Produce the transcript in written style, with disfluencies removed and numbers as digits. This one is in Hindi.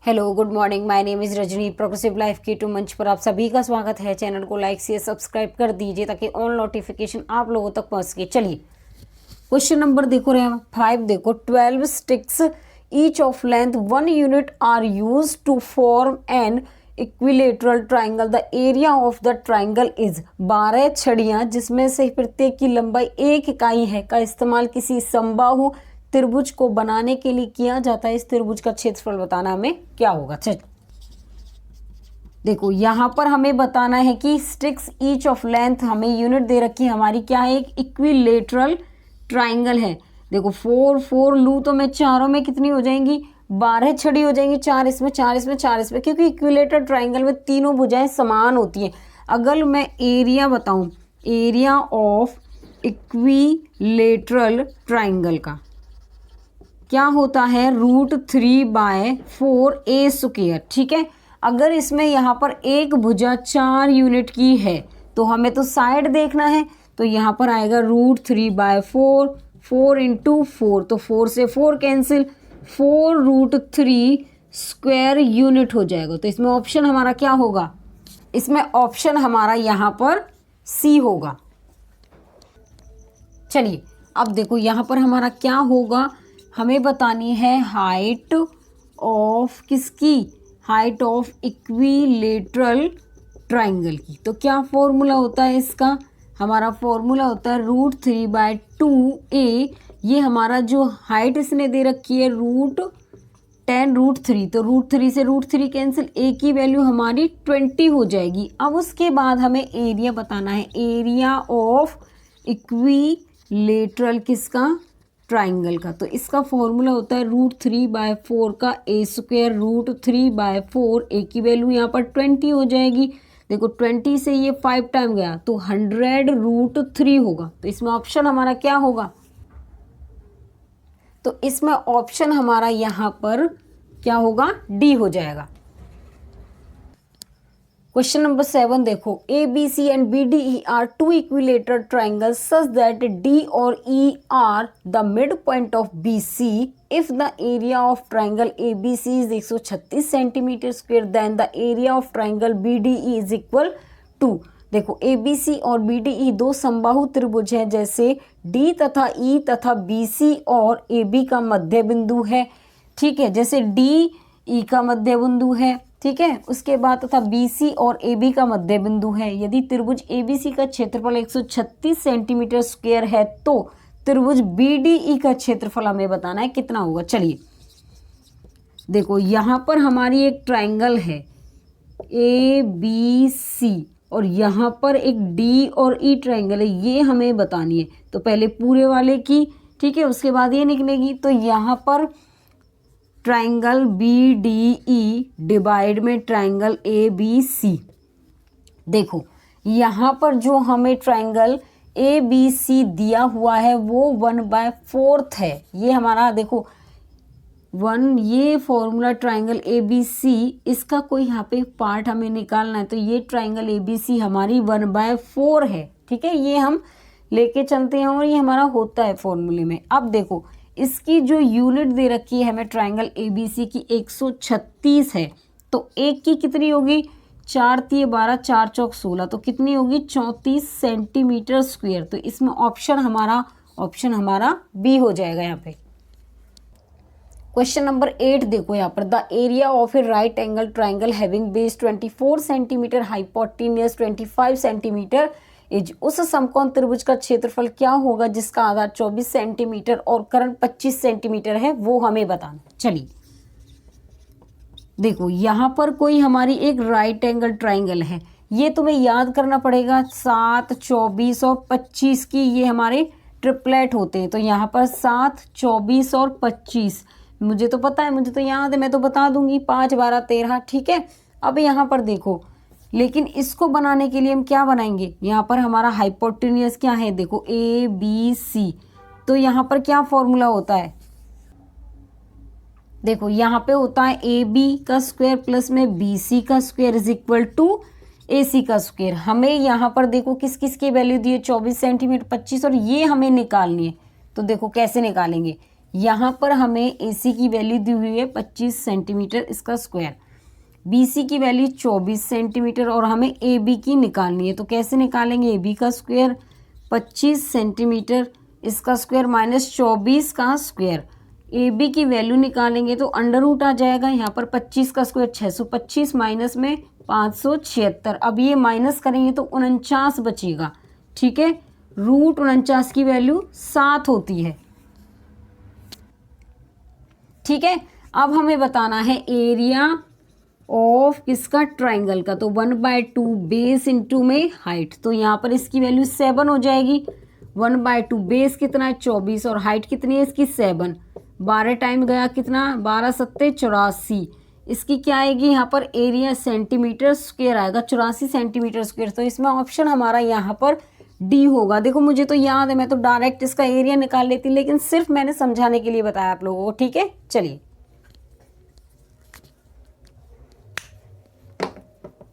Hello good morning, my name is Rajni. Progressive life के टू मंच पर आप सभी का स्वागत है। चैनल को लाइक शेयर सब्सक्राइब कर दीजिए ताकि ऑन नोटिफिकेशन आप लोगों तक पहुंच सके। चलिए क्वेश्चन नंबर देखो रहे 5। देखो 12 sticks each of length 1 unit are used to form an equilateral triangle. The area of the triangle is 12 छड़ियाँ जिसमें से प्रत्येक की लंबाई 1 इकाई है का इस्तेमाल किसी समबाहु त्रिभुज को बनाने के लिए किया जाता है। इस त्रिभुज का क्षेत्रफल बताना हमें क्या होगा। चल देखो यहाँ पर हमें बताना है कि स्टिक्स ईच ऑफ लेंथ हमें यूनिट दे रखी है हमारी क्या है, एक इक्विलेटरल ट्राइंगल है। देखो 4 4 लू तो मैं चारों में कितनी हो जाएंगी, 12 छड़ी हो जाएंगी, 4 इसमें 4 इसमें 4 इसमें, क्योंकि इक्विलेटरल ट्राइंगल में तीनों भुजाएं समान होती हैं। अगर मैं एरिया बताऊं, एरिया ऑफ इक्विलेटरल ट्राइंगल का क्या होता है, √3/4 a स्क्वायर। ठीक है, अगर इसमें यहाँ पर एक भुजा 4 यूनिट की है तो हमें तो साइड देखना है, तो यहाँ पर आएगा √3/4, 4 × 4, तो 4 से 4 कैंसिल, 4√3 स्क्वायर यूनिट हो जाएगा। तो इसमें ऑप्शन हमारा क्या होगा, इसमें ऑप्शन हमारा यहाँ पर सी होगा। चलिए अब देखो यहाँ पर हमारा क्या होगा, हमें बतानी है हाइट ऑफ किसकी, हाइट ऑफ इक्विलेटरल ट्राइंगल की। तो क्या फॉर्मूला होता है इसका, हमारा फॉर्मूला होता है √3/2a। ये हमारा जो हाइट इसने दे रखी है √10√3, तो √3 से √3 कैंसिल, a की वैल्यू हमारी 20 हो जाएगी। अब उसके बाद हमें एरिया बताना है, एरिया ऑफ इक्विलेटरल किसका, ट्राइंगल का। तो इसका फॉर्मूला होता है √3/4 का a स्क्वायर, √3/4, a की वैल्यू यहाँ पर 20 हो जाएगी। देखो 20 से ये 5 टाइम गया तो 100√3 होगा। तो इसमें ऑप्शन हमारा क्या होगा, तो इसमें ऑप्शन हमारा यहाँ पर क्या होगा, डी हो जाएगा। क्वेश्चन नंबर 7 देखो, ABC and BDE are two equilateral triangles such that D or E are the midpoint of BC. If the area of triangle ABC is 136 centimeter square, then the area of triangle BDE is equal to। देखो ABC और BDE दो समबाहु त्रिभुज है, जैसे D तथा E तथा BC और AB का मध्य बिंदु है। ठीक है, जैसे D E का मध्य बिंदु है, ठीक है, उसके बाद तथा BC और AB का मध्य बिंदु है। यदि त्रिभुज ABC का क्षेत्रफल 136 सेंटीमीटर स्क्वायर है तो त्रिभुज BDE का क्षेत्रफल हमें बताना है कितना होगा। चलिए देखो यहाँ पर हमारी एक ट्राइंगल है ABC और यहाँ पर एक D और E ट्राइंगल है, ये हमें बतानी है। तो पहले पूरे वाले की, ठीक है, उसके बाद ये निकलेगी। तो यहाँ पर ट्राइंगल BDE डिवाइड में ट्राइंगल ABC। देखो यहाँ पर जो हमें ट्राइंगल ABC दिया हुआ है वो 1/4 है। ये हमारा देखो 1, ये फॉर्मूला ट्राइंगल ABC, इसका कोई यहाँ पे पार्ट हमें निकालना है। तो ये ट्राइंगल ABC हमारी 1/4 है। ठीक है, ये हम लेके चलते हैं और ये हमारा होता है फॉर्मूले में। अब देखो इसकी जो यूनिट दे रखी है हमें ट्राइंगल ABC की 136 है, तो एक की कितनी होगी, 4 × 12, 4 × 16, तो कितनी होगी 34 सेंटीमीटर स्क्वायर। तो इसमें ऑप्शन हमारा बी हो जाएगा यहाँ पे। क्वेश्चन नंबर 8 देखो यहाँ पर, the area of A right angle triangle having base 24 centimetre, hypotenuse 25 centimetre is. उस समकोण त्रिभुज का क्षेत्रफल क्या होगा जिसका आधार 24 सेंटीमीटर और कर्ण 25 सेंटीमीटर है, वो हमें बताना। चलिए देखो यहाँ पर कोई हमारी एक राइट एंगल ट्राइंगल है, ये तुम्हें याद करना पड़ेगा। 7, 24 और 25 की ये हमारे ट्रिपलेट होते हैं। तो यहाँ पर 7, 24 और 25 मुझे तो पता है, मुझे तो याद है, मैं तो बता दूंगी 5, 12, 13। ठीक है, अब यहाँ पर देखो, लेकिन इसको बनाने के लिए हम क्या बनाएंगे, यहाँ पर हमारा हाइपोटेन्यूज क्या है, देखो ABC। तो यहाँ पर क्या फॉर्मूला होता है, देखो यहाँ पे होता है AB का स्क्वायर प्लस में BC का square is equal to AC का स्क्वायर। हमें यहाँ पर देखो किस किस की वैल्यू दी है, 24 सेंटीमीटर, 25, और ये हमें निकालनी है। तो देखो कैसे निकालेंगे, यहाँ पर हमें AC की वैल्यू दी हुई है 25 सेंटीमीटर इसका स्क्वायर, BC की वैल्यू 24 सेंटीमीटर और हमें AB की निकालनी है। तो कैसे निकालेंगे? AB का स्क्वायर 25 सेंटीमीटर इसका स्क्वायर माइनस 24 का स्क्वायर। AB की वैल्यू निकालेंगे तो अंडर रूट आ जाएगा। यहाँ पर 25 का स्क्वायर 625 माइनस में 576। अब ये माइनस करेंगे तो 49 बचेगा। ठीक है, रूट 49 की वैल्यू 7 होती है। ठीक है, अब हमें बताना है एरिया ऑफ किसका? ट्राइंगल का। तो 1/2 बेस इंटू में हाइट, तो यहाँ पर इसकी वैल्यू 7 हो जाएगी। 1/2 बेस कितना है? 24 और हाइट कितनी है इसकी? 7। 12 टाइम गया कितना? 12 सत्ते 84। इसकी क्या आएगी यहाँ पर? एरिया सेंटीमीटर स्क्वायर आएगा, 84 सेंटीमीटर स्क्वायर। तो इसमें ऑप्शन हमारा यहाँ पर डी होगा। देखो मुझे तो याद है, मैं तो डायरेक्ट इसका एरिया निकाल लेती, लेकिन सिर्फ मैंने समझाने के लिए बताया आप लोगों को। ठीक है, चलिए